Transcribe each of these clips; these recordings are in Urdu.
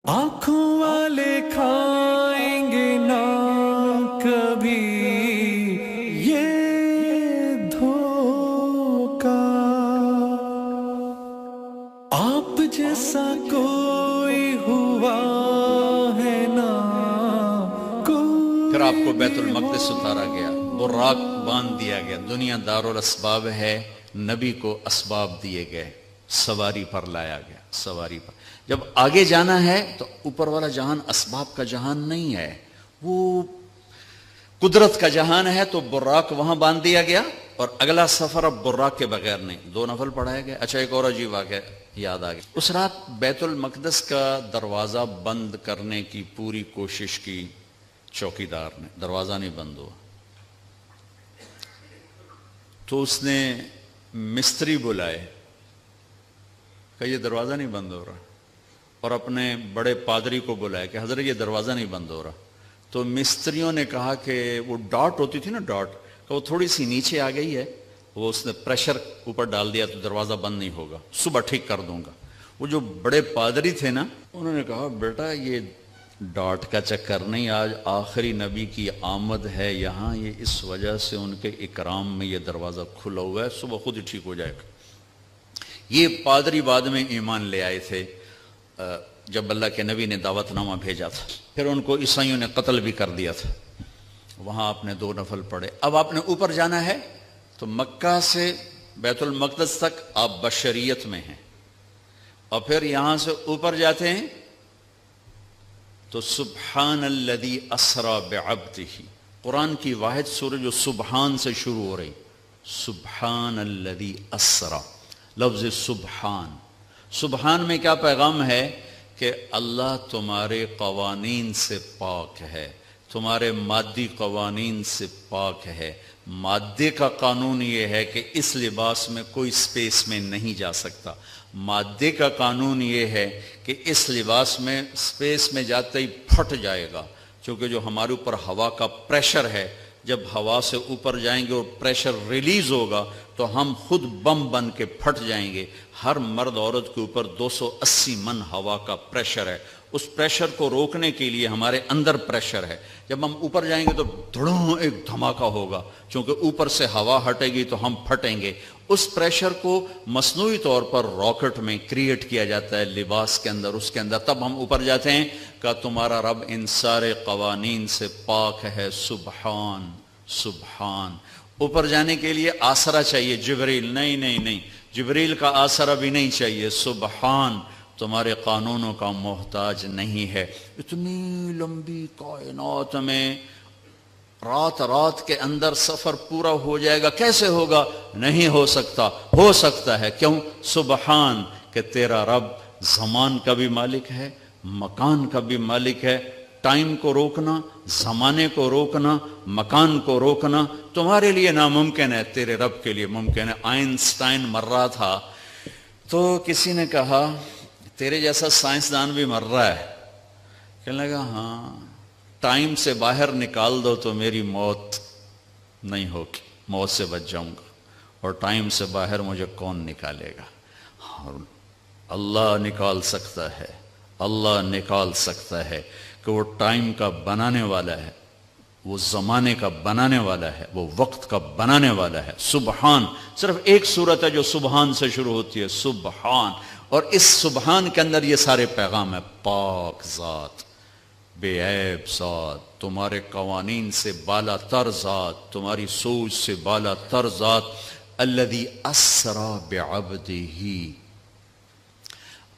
آنکھوں والے کھائیں گے نہ کبھی یہ دھوکا، آپ جیسا کوئی ہوا ہے نہ کوئی۔ پھر آپ کو بیت المقدس اتارا گیا، براق باندھ دیا گیا، دنیا دارالاسباب ہے، نبی کو اسباب دیے گئے، سواری پر لایا گیا، سواری پر۔ جب آگے جانا ہے تو اوپر والا جہان اسباب کا جہان نہیں ہے، وہ قدرت کا جہان ہے، تو براق وہاں باندھ دیا گیا، اور اگلا سفر اب براق کے بغیر نہیں، 2 نفل پڑھائے گئے۔ اچھا ایک اور عجیب واقعہ یاد آ گیا، اس رات بیت المقدس کا دروازہ بند کرنے کی پوری کوشش کی چوکیدار نے، دروازہ نہیں بند ہوا، تو اس نے مستری بلائے، کہ یہ دروازہ نہیں بند ہو رہا، اور اپنے بڑے پادری کو بلایا کہ حضرت یہ دروازہ نہیں بند ہو رہا۔ تو مستریوں نے کہا کہ وہ ڈاٹ ہوتی تھی نا، ڈاٹ، کہ وہ تھوڑی سی نیچے آ گئی ہے، وہ اس نے پریشر اوپر ڈال دیا تو دروازہ بند نہیں ہوگا، صبح ٹھیک کر دوں گا۔ وہ جو بڑے پادری تھے نا، انہوں نے کہا بیٹا یہ ڈاٹ کا چکر نہیں، آج آخری نبی کی آمد ہے یہاں، یہ اس وجہ سے ان کے اکرام میں یہ دروازہ کھلا ہوا ہے، صبح خود ہی ٹھیک ہو جائے گا۔ یہ پادری بعد میں ایمان لے آئے تھے جب اللہ کے نبی نے دعوت نامہ بھیجا تھا، پھر ان کو عیسائیوں نے قتل بھی کر دیا تھا۔ وہاں آپ نے 2 نفل پڑھے۔ اب آپ نے اوپر جانا ہے تو مکہ سے بیت المقدس تک آپ بشریت میں ہیں، اور پھر یہاں سے اوپر جاتے ہیں تو سبحان الذی اسری بعبدہ، قرآن کی واحد سورہ جو سبحان سے شروع ہو رہی، سبحان الذی اسری، لفظ سبحان۔ سبحان میں کیا پیغام ہے کہ اللہ تمہارے قوانین سے پاک ہے، تمہارے مادی قوانین سے پاک ہے۔ مادے کا قانون یہ ہے کہ اس لباس میں کوئی سپیس میں نہیں جا سکتا، مادے کا قانون یہ ہے کہ اس لباس میں سپیس میں جاتے ہی پھٹ جائے گا، چونکہ جو ہمارے اوپر ہوا کا پریشر ہے، جب ہوا سے اوپر جائیں گے اور پریشر ریلیز ہوگا تو ہم خود بم بن کے پھٹ جائیں گے۔ ہر مرد عورت کے اوپر 280 من ہوا کا پریشر ہے، اس پریشر کو روکنے کے لیے ہمارے اندر پریشر ہے۔ جب ہم اوپر جائیں گے تو دھڑوں ایک دھماکہ ہوگا، چونکہ اوپر سے ہوا ہٹے گی تو ہم پھٹیں گے۔ اس پریشر کو مصنوعی طور پر راکٹ میں کریٹ کیا جاتا ہے لباس کے اندر، اس کے اندر، تب ہم اوپر جاتے ہیں کہ تمہارا رب ان سارے قوانین سے پاک ہے، سبحان سبحان۔ اوپر جانے کے لیے آسرا چاہیے، جبریل نہیں نہیں نہیں، جبریل کا آسرا بھی نہیں چاہیے، سبحان تمہارے قانونوں کا محتاج نہیں ہے۔ اتنی لمبی کائنات میں رات کے اندر سفر پورا ہو جائے گا، کیسے ہوگا؟ نہیں ہو سکتا، ہو سکتا ہے، کیوں؟ سبحان کہ تیرا رب زمان کا بھی مالک ہے، مکان کا بھی مالک ہے۔ ٹائم کو روکنا، زمانے کو روکنا، مکان کو روکنا تمہارے لیے ناممکن ہے، تیرے رب کے لیے ممکن ہے۔ آئنسٹائن مر رہا تھا تو کسی نے کہا تیرے جیسا سائنسدان بھی مر رہا ہے، کہنے لگا ہاں، ٹائم سے باہر نکال دو تو میری موت نہیں ہوگی، موت سے بچ جاؤں گا، اور ٹائم سے باہر مجھے کون نکالے گا؟ اللہ نکال سکتا ہے، اللہ نکال سکتا ہے کہ وہ ٹائم کا بنانے والا ہے، وہ زمانے کا بنانے والا ہے، وہ وقت کا بنانے والا ہے۔ سبحان، صرف ایک صورت ہے جو سبحان سے شروع ہوتی ہے، سبحان، اور اس سبحان کے اندر یہ سارے پیغام ہے۔ پاک ذات، بے عیب ذات، تمہارے قوانین سے بالا تر ذات، تمہاری سوچ سے بالا تر ذات، الذی اسری بعبدہ۔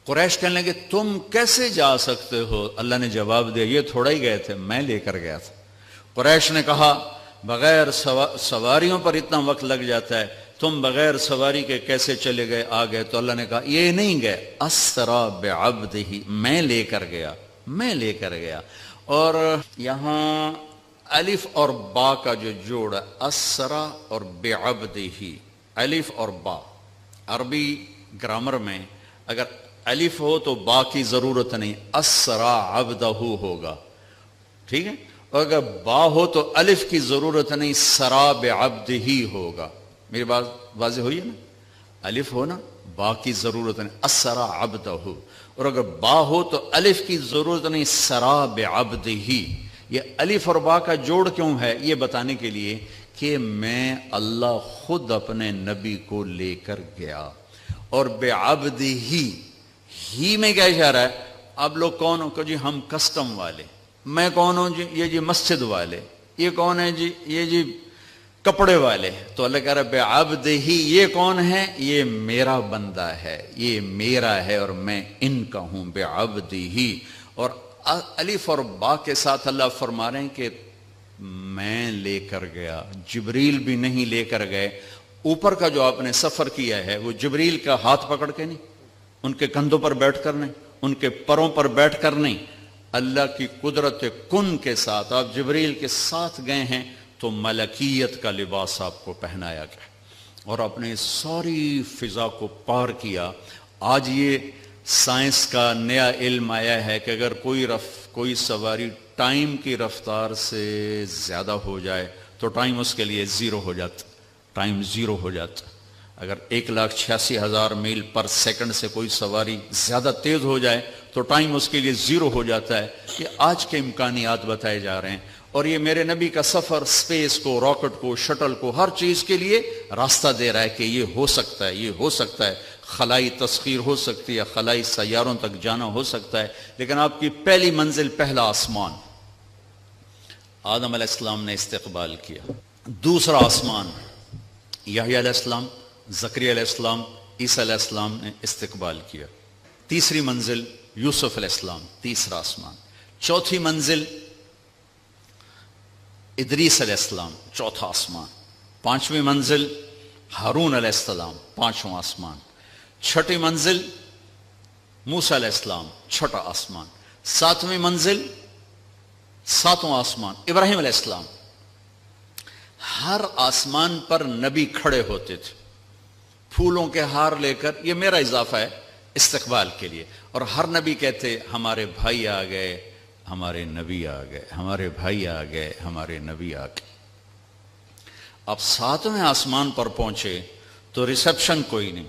قریش کہنے لگے تم کیسے جا سکتے ہو؟ اللہ نے جواب دیا یہ تھوڑا ہی گئے تھے، میں لے کر گیا تھا۔ قریش نے کہا بغیر سواریوں پر اتنا وقت لگ جاتا ہے، تم بغیر سواری کے کیسے چلے گئے آ گئے؟ تو اللہ نے کہا یہ نہیں گئے، اسری بعبدہ، میں لے کر گیا، میں لے کر گیا۔ اور یہاں الف اور با کا جو جوڑ ہے، اسری اور بعبدہ، الف اور با، عربی گرامر میں اگر الف ہو تو با کی ضرورت نہیں، اسری عبدہ ہوگا، ٹھیک ہے؟ اور اگر با ہو تو الف کی ضرورت نہیں، سرا بعبدہ ہوگا۔ میری بات واضح ہوئی ہے نا؟ الف ہو نا، با کی ضرورت نہیں، اسرا عبدہ، اور اگر با ہو تو الف کی ضرورت نہیں، سرا بعبدہ. یہ الف اور با کا جوڑ کیوں ہے؟ یہ بتانے کے لیے کہ میں اللہ خود اپنے نبی کو لے کر گیا. اور بعبدہ ہی میں کیا اشارہ ہے؟ اب لوگ کون ہو کہ جی ہم کسٹم والے، میں کون ہوں جی؟ یہ جی مسجد والے. یہ کون ہے جی؟ یہ جی کپڑے والے. تو اللہ کہہ رہا ہے بعبدہ، یہ کون ہے؟ یہ میرا بندہ ہے، یہ میرا ہے اور میں ان کا ہوں. بعبدہ. اور الف اور با کے ساتھ اللہ فرما رہے ہیں کہ میں لے کر گیا. جبریل بھی نہیں لے کر گئے. اوپر کا جو آپ نے سفر کیا ہے وہ جبریل کا ہاتھ پکڑ کے نہیں، ان کے کندھوں پر بیٹھ کر نہیں، ان کے پروں پر بیٹھ کر نہیں، اللہ کی قدرت کن کے ساتھ آپ جبریل کے ساتھ گئے ہیں. تو ملکیت کا لباس آپ کو پہنایا گیا اور اپنے ساری فضا کو پار کیا. آج یہ سائنس کا نیا علم آیا ہے کہ اگر کوئی سواری ٹائم کی رفتار سے زیادہ ہو جائے تو ٹائم اس کے لیے زیرو ہو جاتا، ٹائم زیرو ہو جاتا. اگر 1,86,000 میل پر سیکنڈ سے کوئی سواری زیادہ تیز ہو جائے تو ٹائم اس کے لیے زیرو ہو جاتا ہے. یہ آج کے امکانیات بتائے جا رہے ہیں. اور یہ میرے نبی کا سفر سپیس کو، راکٹ کو، شٹل کو، ہر چیز کے لیے راستہ دے رہا ہے کہ یہ ہو سکتا ہے، یہ ہو سکتا ہے. خلائی تسخیر ہو سکتی ہے، خلائی سیاروں تک جانا ہو سکتا ہے. لیکن آپ کی پہلی منزل پہلا آسمان آدم علیہ السلام نے استقبال کیا. دوسرا آسمان یحییٰ علیہ السلام، زکریا علیہ السلام، عیسیٰ علیہ السلام نے استقبال کیا. تیسری منزل یوسف علیہ السلام، تیسرا آسمان. چوتھی منزل ادریس علیہ السلام، چوتھا آسمان. پانچویں منزل ہارون علیہ السلام، پانچواں آسمان. چھٹی منزل موسیٰ علیہ السلام، چھٹا آسمان. ساتویں منزل، ساتواں آسمان ابراہیم علیہ السلام. ہر آسمان پر نبی کھڑے ہوتے تھے پھولوں کے ہار لے کر. یہ میرا اضافہ ہے استقبال کے لیے. اور ہر نبی کہتے ہمارے بھائی آ گئے، ہمارے نبی آ گئے، ہمارے بھائی آ گئے، ہمارے نبی آ گئے. اب ساتویں آسمان پر پہنچے تو ریسپشن کوئی نہیں.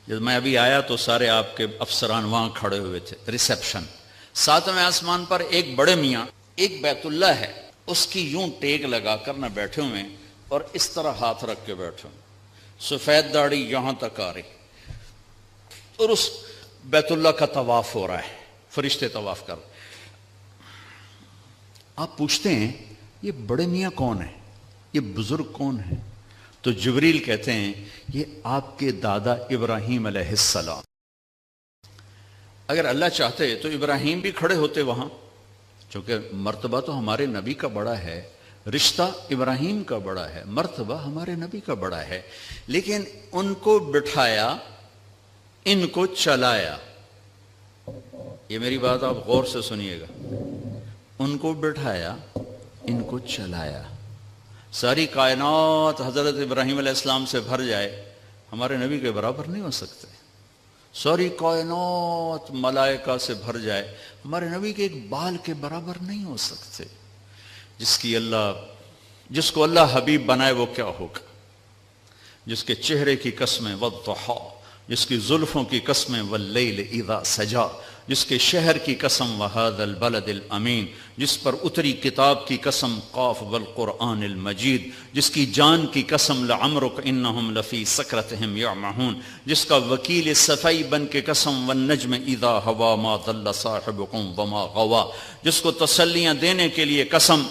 جب میں ابھی آیا تو سارے آپ کے افسران وہاں کھڑے ہوئے تھے. ریسپشن ساتویں آسمان پر ایک بڑے میاں، ایک بیت اللہ ہے، اس کی یوں ٹیک لگا کر نہ بیٹھے ہوئے اور اس طرح ہاتھ رکھ کے بیٹھے ہوئے، سفید داڑھی یہاں تک آ رہی، اور اس بیت اللہ کا طواف ہو رہا ہے، فرشتے طواف کر. آپ پوچھتے ہیں یہ بڑے میاں کون ہیں، یہ بزرگ کون ہیں؟ تو جبریل کہتے ہیں یہ آپ کے دادا ابراہیم علیہ السلام. اگر اللہ چاہتے تو ابراہیم بھی کھڑے ہوتے وہاں، چونکہ مرتبہ تو ہمارے نبی کا بڑا ہے، رشتہ ابراہیم کا بڑا ہے، مرتبہ ہمارے نبی کا بڑا ہے. لیکن ان کو بٹھایا، ان کو چلایا. یہ میری بات آپ غور سے سنیے گا. ان کو بٹھایا، ان کو چلایا. ساری کائنات حضرت ابراہیم علیہ السلام سے بھر جائے، ہمارے نبی کے برابر نہیں ہو سکتے. ساری کائنات ملائکہ سے بھر جائے، ہمارے نبی کے ایک بال کے برابر نہیں ہو سکتے. جس کو اللہ حبیب بنائے وہ کیا ہوگا؟ جس کے چہرے کی قسمیں والضحیٰ، جس کی زلفوں کی قسمیں واللیل اذا سجا، جس کے شہر کی قسم وہذا البلد الامین، جس پر اتری کتاب کی قسم قاف والقرآن المجید، جس کی جان کی قسم لعمرک انہم لفی سکرتہم یعمہون، جس کا وکیل صفائی بن کے قسم والنجم اذا ہوا ما ضل صاحبکم وما غوا، جس کو تسلیاں دینے کے لیے قسم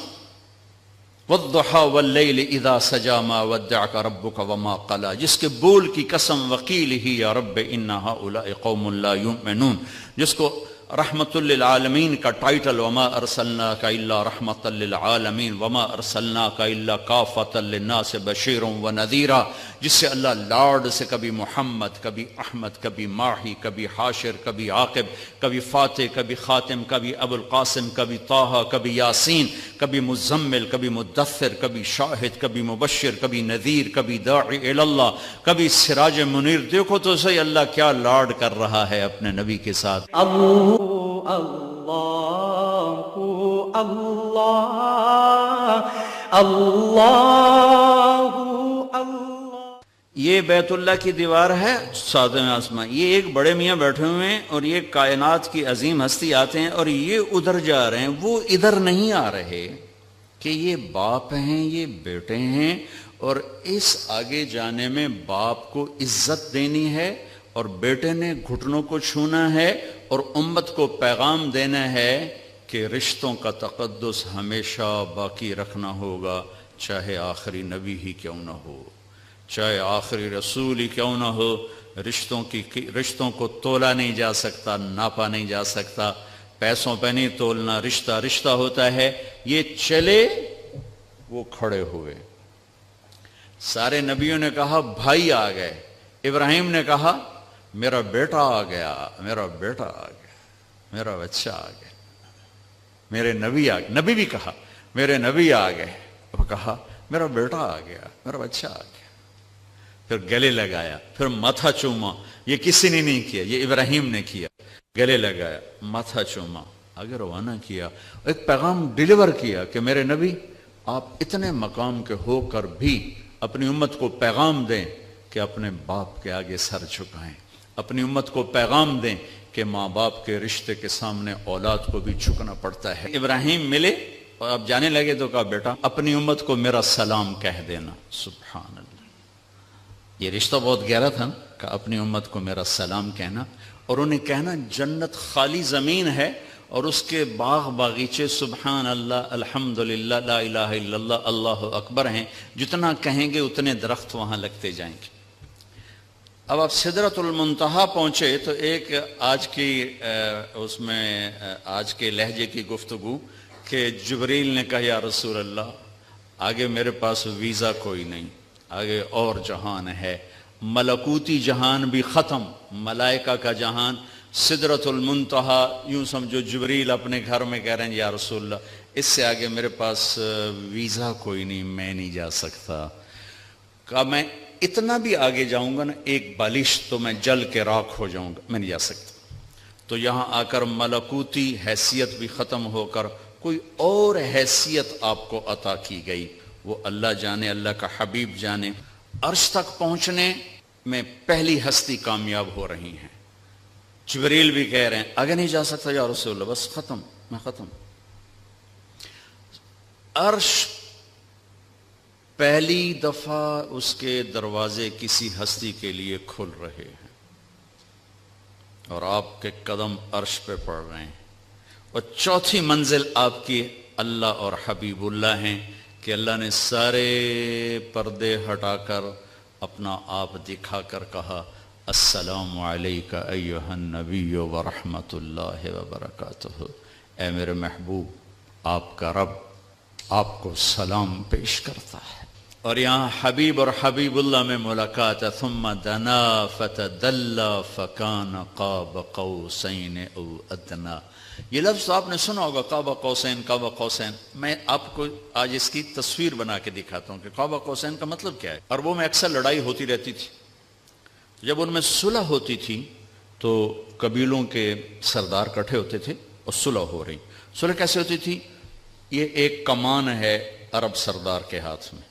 والضحیٰ واللیل اذا سجا ما ودعک ربک وما قلا، جس کے بول کی قسم وقیل ہی یا رب ان ہؤلاء قوم لا یؤمنون، جس کو رحمت للعالمین کا ٹائٹل وما ارسلناک الا رحمت للعالمین وما ارسلناک الا کافۃ للناس بشیر ونذیرا، جس سے اللہ لاڈ سے کبھی محمد، کبھی احمد، کبھی ماہی، کبھی حاشر، کبھی عاقب، کبھی فاتح، کبھی خاتم، کبھی ابو القاسم، کبھی طٰہٰ، کبھی یاسین، کبھی مزمل، کبھی مدثر، کبھی شاہد، کبھی مبشر، کبھی نذیر، کبھی داعی اللہ، کبھی سراج منیر. دیکھو تو صحیح اللہ کیا لاڈ کر رہا ہے اپنے نبی کے ساتھ. اللہ اللہ اللہ اللہ. یہ بیت اللہ کی دیوار ہے، ساتویں آسمان، یہ ایک بڑے میاں بیٹھے ہوئے ہیں اور یہ کائنات کی عظیم ہستی آتے ہیں اور یہ ادھر جا رہے ہیں، وہ ادھر نہیں آ رہے کہ یہ باپ ہیں، یہ بیٹے ہیں، اور اس آگے جانے میں باپ کو عزت دینی ہے اور بیٹے نے گھٹنوں کو چھونا ہے اور امت کو پیغام دینا ہے کہ رشتوں کا تقدس ہمیشہ باقی رکھنا ہوگا، چاہے آخری نبی ہی کیوں نہ ہو، چاہے آخری رسول ہی کیوں نہ ہو، رشتوں کو تولا نہیں جا سکتا، ناپا نہیں جا سکتا، پیسوں پہ نہیں تولنا، رشتہ رشتہ ہوتا ہے۔ یہ چلے، وہ کھڑے ہوئے، سارے نبیوں نے کہا بھائی آ گئے، ابراہیم نے کہا میرا بیٹا آ گیا، میرا بیٹا آ گیا، میرا بچہ آ گیا، میرے نبی آ گئے، نبی بھی کہا میرے نبی آ گئے، وہ کہا میرا بیٹا آ گیا، میرا بچہ آ گیا، پھر گلے لگایا، پھر ماتھا چوما، یہ کسی نے نہیں کیا، یہ ابراہیم نے کیا، گلے لگایا، ماتھا چوما، آگے روانہ کیا، ایک پیغام ڈیلیور کیا کہ میرے نبی آپ اتنے مقام کے ہو کر بھی اپنی امت کو پیغام دیں کہ اپنے باپ کے آگے سر جھکائیں، اپنی امت کو پیغام دیں کہ ماں باپ کے رشتے کے سامنے اولاد کو بھی جھکنا پڑتا ہے۔ ابراہیم ملے اور اب جانے لگے تو کہا بیٹا اپنی امت کو میرا سلام کہہ دینا، سبحان اللہ، یہ رشتہ بہت گہرا تھا کہ اپنی امت کو میرا سلام کہنا، اور انہیں کہنا جنت خالی زمین ہے اور اس کے باغ باغیچے سبحان اللہ، الحمدللہ، لا الہ الا اللہ، اللہ اکبر ہیں، جتنا کہیں گے اتنے درخت وہاں لگتے جائیں گے۔ اب آپ سدرۃ المنتہا پہنچے تو ایک آج کی اس میں آج کے لہجے کی گفتگو کہ جبریل نے کہا یا رسول اللہ آگے میرے پاس ویزا کوئی نہیں، آگے اور جہان ہے، ملکوتی جہان بھی ختم، ملائکہ کا جہان، سدرۃ المنتہا، یوں سمجھو جبریل اپنے گھر میں کہہ رہے ہیں یا رسول اللہ اس سے آگے میرے پاس ویزا کوئی نہیں، میں نہیں جا سکتا۔ کہا میں اتنا بھی آگے جاؤں گا نا ایک بالش تو میں جل کے راکھ ہو جاؤں گا، میں نہیں جا سکتا۔ تو یہاں آ کر ملکوتی حیثیت بھی ختم ہو کر کوئی اور حیثیت آپ کو عطا کی گئی، وہ اللہ جانے، اللہ کا حبیب جانے۔ عرش تک پہنچنے میں پہلی ہستی کامیاب ہو رہی ہیں، جبریل بھی کہہ رہے ہیں آگے نہیں جا سکتا یا رسول اللہ، بس ختم، میں ختم۔ عرش پہلی دفعہ اس کے دروازے کسی ہستی کے لیے کھل رہے ہیں اور آپ کے قدم عرش پہ پڑ رہے ہیں، اور چوتھی منزل آپ کی اللہ اور حبیب اللہ ہیں کہ اللہ نے سارے پردے ہٹا کر اپنا آپ دکھا کر کہا السلام علیک ایھا النبی ورحمۃ اللہ وبرکاتہ، اے میرے محبوب آپ کا رب آپ کو سلام پیش کرتا ہے۔ اور یہاں حبیب اور حبیب اللہ میں ملاقات ہے، ثم دنا فتدلی فکان قاب قوسین او ادنی، یہ لفظ آپ نے سنا ہوگا قاب قوسین، قاب قوسین۔ میں آپ کو آج اس کی تصویر بنا کے دکھاتا ہوں کہ قاب قوسین کا مطلب کیا ہے۔ عربوں میں اکثر لڑائی ہوتی رہتی تھی، جب ان میں صلح ہوتی تھی تو قبیلوں کے سردار کٹھے ہوتے تھے اور صلح ہو رہی۔ صلح کیسے ہوتی تھی؟ یہ ایک کمان ہے عرب سردار کے ہاتھ میں،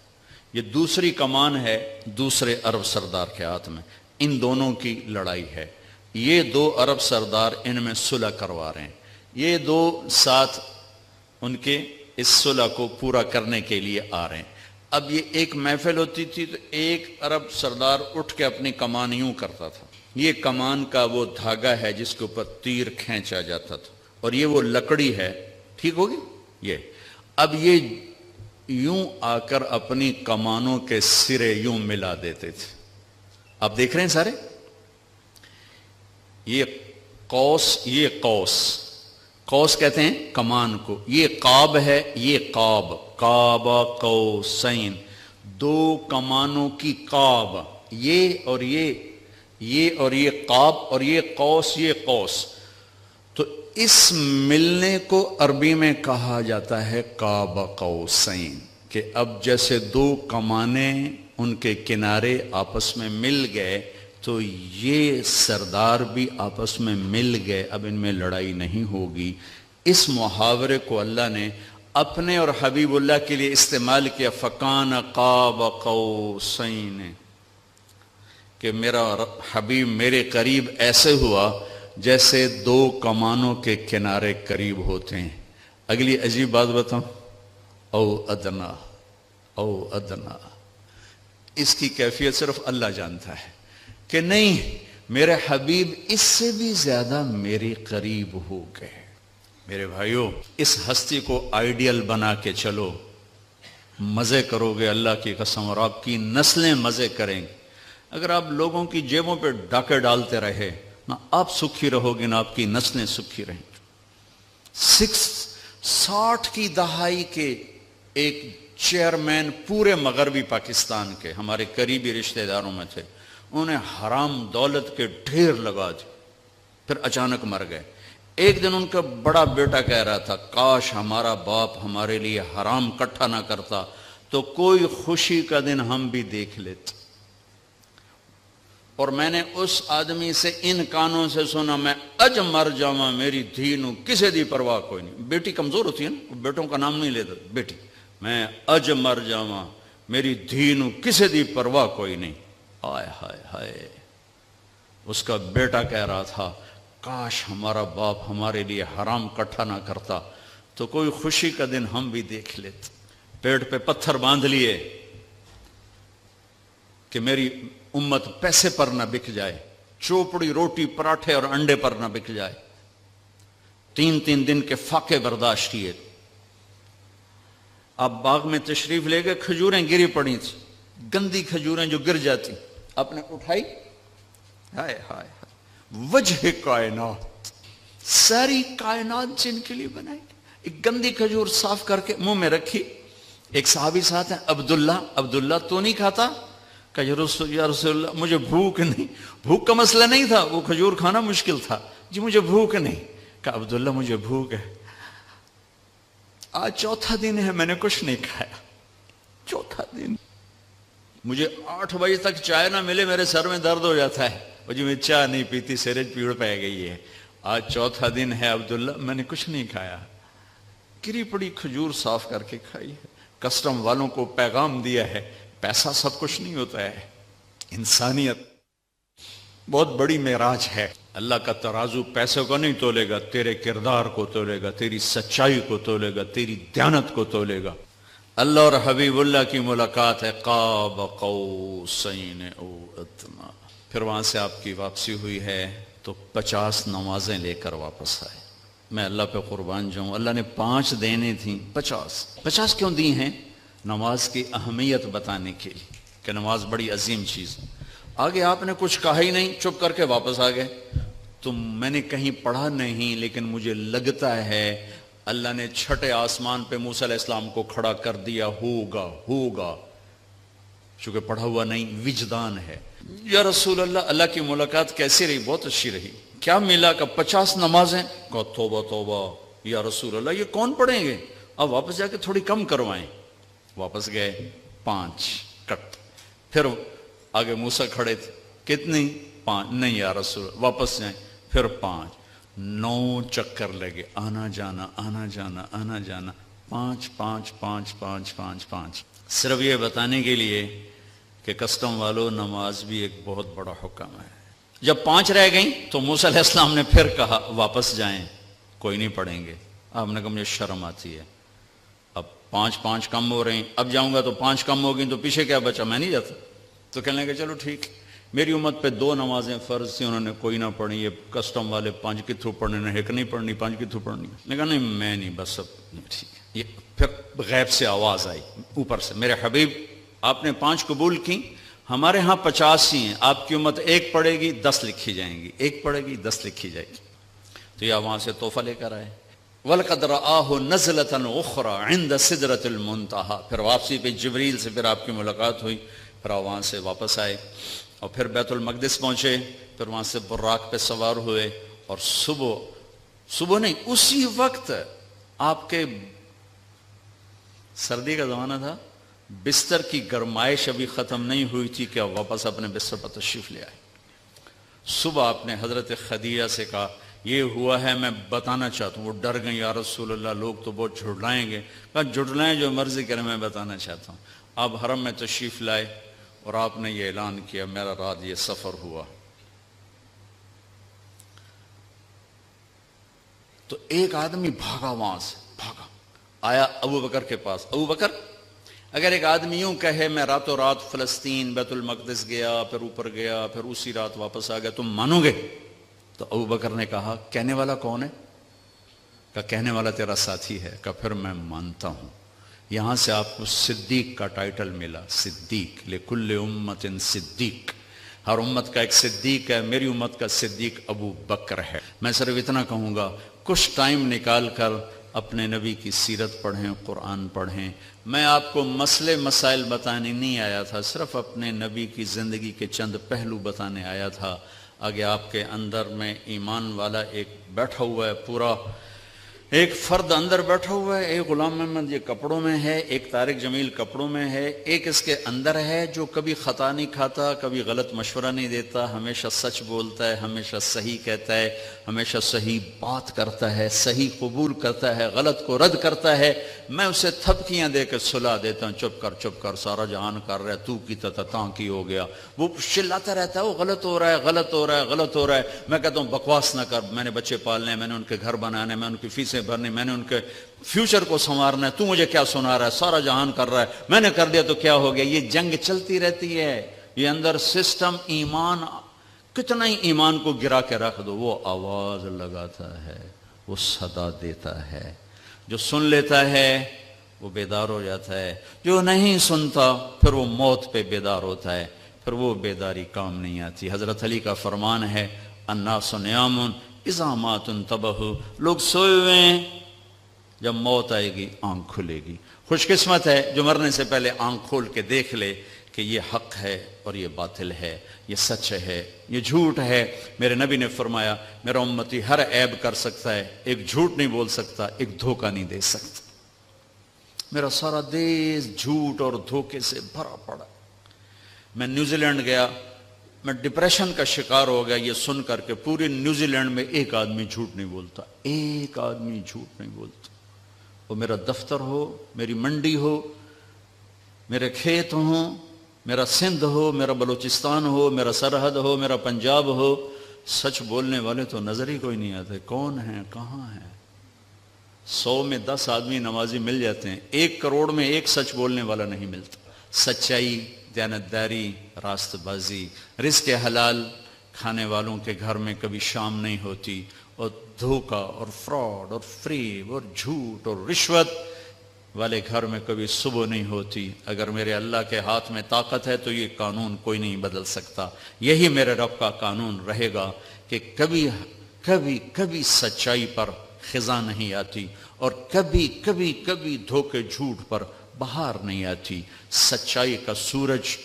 یہ دوسری کمان ہے دوسرے عرب سردار کے ہاتھ میں، ان دونوں کی لڑائی ہے۔ یہ دو عرب سردار ان میں صلح کروا رہے ہیں، یہ دو ساتھ ان کے اس صلح کو پورا کرنے کے لیے آ رہے ہیں۔ اب یہ ایک محفل ہوتی تھی تو ایک عرب سردار اٹھ کے اپنی کمان یوں کرتا تھا، یہ کمان کا وہ دھاگا ہے جس کے اوپر تیر کھینچا جاتا تھا، اور یہ وہ لکڑی ہے، ٹھیک ہوگی یہ۔ اب یہ یوں آ کر اپنی کمانوں کے سرے یوں ملا دیتے تھے، آپ دیکھ رہے ہیں سارے، یہ قوس، یہ قوس، قوس کہتے ہیں کمان کو، یہ قاب ہے، یہ قاب، قاب قوسین، دو کمانوں کی قاب، یہ اور یہ اور یہ قاب، اور یہ قوس، یہ قوس۔ تو اس ملنے کو عربی میں کہا جاتا ہے قاب قوسین، کہ اب جیسے دو کمانیں ان کے کنارے آپس میں مل گئے تو یہ سردار بھی آپس میں مل گئے، اب ان میں لڑائی نہیں ہوگی۔ اس محاورے کو اللہ نے اپنے اور حبیب اللہ کے لیے استعمال کیا، فکان قاب قوسین، کہ میرا حبیب میرے قریب ایسے ہوا جیسے دو کمانوں کے کنارے قریب ہوتے ہیں. اگلی عجیب بات بتاؤں، او ادنا، اس کی کیفیت صرف اللہ جانتا ہے کہ نہیں میرے حبیب اس سے بھی زیادہ میرے قریب ہو گئے. میرے بھائیوں، اس ہستی کو آئیڈیل بنا کے چلو، مزے کرو گے اللہ کی قسم، اور آپ کی نسلیں مزے کریں گے. اگر آپ لوگوں کی جیبوں پہ ڈاکے ڈالتے رہے، نہ آپ سکھی رہو گے نہ آپ کی نسلیں سکھی رہیں گی. 60 کی دہائی کے ایک چیئرمین پورے مغربی پاکستان کے ہمارے قریبی رشتہ داروں میں تھے، انہیں حرام دولت کے ڈھیر لگا دی، پھر اچانک مر گئے. ایک دن ان کا بڑا بیٹا کہہ رہا تھا کاش ہمارا باپ ہمارے لیے حرام کٹھا نہ کرتا تو کوئی خوشی کا دن ہم بھی دیکھ لیتے. اور میں نے اس آدمی سے ان کانوں سے سنا، میں اج مر جاواں میری دھی نو کسے دی پرواہ کوئی نہیں. بیٹی کمزور ہوتی ہے نا، بیٹوں کا نام نہیں لیتا، بیٹی میں اج مر جاواں میری دھی نو کسے دی پرواہ کوئی نہیں. ہائے ہائے ہائے، اس کا بیٹا کہہ رہا تھا کاش ہمارا باپ ہمارے لیے حرام کٹھا نہ کرتا تو کوئی خوشی کا دن ہم بھی دیکھ لیتے. پیٹ پہ پتھر باندھ لیے کہ میری امت پیسے پر نہ بک جائے، چوپڑی روٹی پراٹھے اور انڈے پر نہ بک جائے. 3 دن کے فاقے برداشت کیے. آپ باغ میں تشریف لے گئے، کھجوریں گری پڑی تھی، گندی کھجوریں جو گر جاتی، آپ نے اٹھائی، ہائے ہائے وجہ کائنات، ساری کائنات جن کے لیے بنائی، ایک گندی کھجور صاف کر کے منہ میں رکھی. ایک صحابی ساتھ ہیں عبداللہ تو نہیں کھاتا؟ کہ یا رسول اللہ مجھے بھوک نہیں. بھوک کا مسئلہ نہیں تھا، وہ کھجور کھانا مشکل تھا. جی مجھے بھوک نہیں. کہ عبداللہ مجھے بھوک ہے، آج 4تھا دن ہے میں نے کچھ نہیں کھایا، 4تھا دن، مجھے 8 بجے تک چائے نہ ملے میرے سر میں درد ہو جاتا ہے. وہ جی میں چائے نہیں پیتی، سرج پیڑ پہ گئی ہے. آج 4تھا دن ہے عبداللہ میں نے کچھ نہیں کھایا، گری پڑی کھجور صاف کر کے کھائی ہے. کسٹم والوں کو پیغام دیا ہے پیسہ سب کچھ نہیں ہوتا ہے، انسانیت بہت بڑی معراج ہے. اللہ کا ترازو پیسے کو نہیں تولے گا، تیرے کردار کو تولے گا، تیری سچائی کو تولے گا، تیری دیانت کو تولے گا. اللہ اور حبیب اللہ کی ملاقات ہے، قاب قوسین او ادنی. پھر وہاں سے آپ کی واپسی ہوئی ہے تو 50 نمازیں لے کر واپس آئے. میں اللہ پہ قربان جاؤں، اللہ نے 5 دینے تھیں، 50 کیوں دی ہیں؟ نماز کی اہمیت بتانے کے لیے کہ نماز بڑی عظیم چیز ہے. آگے آپ نے کچھ کہا ہی نہیں، چپ کر کے واپس آ گئے. تو میں نے کہیں پڑھا نہیں لیکن مجھے لگتا ہے اللہ نے 6 آسمان پہ موسیٰ علیہ السلام کو کھڑا کر دیا، ہوگا چونکہ پڑھا ہوا نہیں، وجدان ہے. یا رسول اللہ، اللہ کی ملاقات کیسی رہی؟ بہت اچھی رہی. کیا ملا؟ کہ 50 نمازیں. کہا توبہ یا رسول اللہ یہ کون پڑھیں گے؟ اب واپس جا کے تھوڑی کم کروائیں. واپس گئے، 5 کٹ. پھر آگے موسیٰ کھڑے تھے، کتنی؟ 5. نہیں یا رسول اللہ، واپس جائیں. پھر 5. 9 چکر لگے، آنا جانا 5 صرف یہ بتانے کے لیے کہ کسٹم والوں نماز بھی ایک بہت بڑا حکم ہے. جب 5 رہ گئیں تو موسیٰ علیہ السلام نے پھر کہا واپس جائیں، کوئی نہیں پڑھیں گے. آپ نے کہا مجھے شرم آتی ہے، اب 5 کم ہو رہے ہیں، اب جاؤں گا تو 5 کم ہو گئی تو پیچھے کیا بچا؟ میں نہیں جاتا. تو کہنے لگے چلو ٹھیک. میری امت پہ 2 نمازیں فرض تھیں، انہوں نے کوئی نہ پڑھی. یہ کسٹم والے 5 کے تھرو پڑھنے نے، ایک نہیں پڑھنی، 5 کے تھرو پڑھنی. میں کہا نہیں میں نہیں، بس اب ٹھیک ہے. یہ پھر غیب سے آواز آئی اوپر سے، میرے حبیب آپ نے 5 قبول کی، ہمارے ہاں 50 ہی ہیں، آپ کی امت 1 پڑھے گی 10 لکھی جائیں گی، 1 پڑھے گی 10 لکھی جائے گی. تو یہ وہاں سے تحفہ لے کر آئے. وَلَقَدْ رَآهُ نَزْلَةً أُخْرَى عِنْدَ سِدْرَةِ الْمُنْتَهَى. پھر واپسی پہ جبریل سے پھر آپ کی ملاقات ہوئی. پھر وہاں سے واپس آئے اور پھر بیت المقدس پہنچے. پھر وہاں سے براق پہ سوار ہوئے اور صبح نہیں اسی وقت آپ کے سردی کا زمانہ تھا، بستر کی گرمائش ابھی ختم نہیں ہوئی تھی کہ آپ واپس اپنے بستر پر تشریف لے آئے. صبح آپ نے حضرت خدیجہ سے کہا یہ ہوا ہے میں بتانا چاہتا ہوں. وہ ڈر گئیں، یا رسول اللہ لوگ تو بہت جھٹلائیں گے. کہا جھٹلائیں جو مرضی کریں، میں بتانا چاہتا ہوں. آپ حرم میں تشریف لائے اور آپ نے یہ اعلان کیا میرا رات یہ سفر ہوا. تو ایک آدمی بھاگا وہاں سے، بھاگا آیا ابو بکر کے پاس. ابو بکر، اگر ایک آدمی یوں کہے میں راتوں رات فلسطین بیت المقدس گیا، پھر اوپر گیا، پھر اسی رات واپس آ گیا، تم مانو گے؟ تو ابو بکر نے کہا کہنے والا کون ہے؟ کہا کہنے والا تیرا ساتھی ہے. کہا پھر میں مانتا ہوں. یہاں سے آپ کو صدیق کا ٹائٹل ملا، صدیق. لکل امت صدیق، ہر امت کا ایک صدیق ہے. میری امت کا صدیق ابو بکر ہے. میں صرف اتنا کہوں گا، کچھ ٹائم نکال کر اپنے نبی کی سیرت پڑھیں، قرآن پڑھیں. میں آپ کو مسئلے مسائل بتانے نہیں آیا تھا، صرف اپنے نبی کی زندگی کے چند پہلو بتانے آیا تھا. آگے آپ کے اندر میں ایمان والا ایک بیٹھا ہوا ہے، پورا ایک فرد اندر بیٹھا ہوا ہے. ایک غلام محمد یہ کپڑوں میں ہے، ایک طارق جمیل کپڑوں میں ہے، ایک اس کے اندر ہے جو کبھی خطا نہیں کھاتا، کبھی غلط مشورہ نہیں دیتا، ہمیشہ سچ بولتا ہے، ہمیشہ صحیح کہتا ہے، ہمیشہ صحیح بات کرتا ہے، صحیح قبول کرتا ہے، غلط کو رد کرتا ہے. میں اسے تھپکیاں دے کے سلا دیتا ہوں، چپ کر سارا جہان کر رہا ہے، تو کی تاں کی ہو گیا. وہ چلاتا رہتا ہے، وہ غلط ہو رہا ہے، غلط ہو رہا ہے، غلط ہو رہا ہے. میں کہتا ہوں بکواس نہ کر، میں نے بچے پالنے ہیں، میں نے ان کے گھر بنانے، میں نے ان کی فیسیں بھرنی، میں نے ان کے فیوچر کو سنوارنا ہے. تو مجھے کیا سنا رہا ہے؟ سارا جہان کر رہا ہے، میں نے کر دیا تو کیا ہو گیا؟ یہ جنگ چلتی رہتی ہے. یہ اندر سسٹم ایمان، کتنا ہی ایمان کو گرا کے رکھ دو، وہ آواز لگاتا ہے، وہ صدا دیتا ہے. جو سن لیتا ہے وہ بیدار ہو جاتا ہے، جو نہیں سنتا پھر وہ موت پہ بیدار ہوتا ہے، پھر وہ بیداری کام نہیں آتی. حضرت علی کا فرمان ہے الناس نیام اذا مات انتبہوا، لوگ سوئے ہوئے ہیں، جب موت آئے گی آنکھ کھلے گی. خوش قسمت ہے جو مرنے سے پہلے آنکھ کھول کے دیکھ لے کہ یہ حق ہے اور یہ باطل ہے، یہ سچ ہے، یہ جھوٹ ہے. میرے نبی نے فرمایا میرا امتی ہر عیب کر سکتا ہے، ایک جھوٹ نہیں بول سکتا، ایک دھوکہ نہیں دے سکتا. میرا سارا دیش جھوٹ اور دھوکے سے بھرا پڑا. میں نیوزی لینڈ گیا، میں ڈپریشن کا شکار ہو گیا یہ سن کر کے پورے نیوزی لینڈ میں ایک آدمی جھوٹ نہیں بولتا، ایک آدمی جھوٹ نہیں بولتا. وہ میرا دفتر ہو، میری منڈی ہو، میرے کھیت ہوں، میرا سندھ ہو، میرا بلوچستان ہو، میرا سرحد ہو، میرا پنجاب ہو، سچ بولنے والے تو نظر ہی کوئی نہیں آتے. کون ہیں، کہاں ہیں؟ 100 میں 10 آدمی نمازی مل جاتے ہیں، 1 کروڑ میں ایک سچ بولنے والا نہیں ملتا. سچائی، دیانتداری، راست بازی، رزق حلال کھانے والوں کے گھر میں کبھی شام نہیں ہوتی، اور دھوکہ اور فراڈ اور فریب اور جھوٹ اور رشوت والے گھر میں کبھی صبح نہیں ہوتی. اگر میرے اللہ کے ہاتھ میں طاقت ہے تو یہ قانون کوئی نہیں بدل سکتا. یہی میرے رب کا قانون رہے گا کہ کبھی کبھی کبھی سچائی پر خزاں نہیں آتی، اور کبھی کبھی کبھی دھوکے جھوٹ پر بہار نہیں آتی. سچائی کا سورج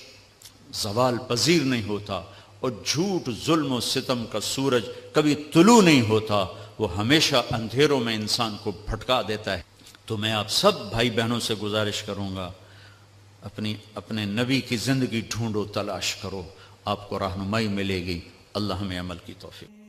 زوال پذیر نہیں ہوتا، اور جھوٹ ظلم و ستم کا سورج کبھی طلوع نہیں ہوتا، وہ ہمیشہ اندھیروں میں انسان کو بھٹکا دیتا ہے. تو میں آپ سب بھائی بہنوں سے گزارش کروں گا، اپنے نبی کی زندگی ڈھونڈو، تلاش کرو، آپ کو رہنمائی ملے گی. اللہ ہمیں عمل کی توفیق.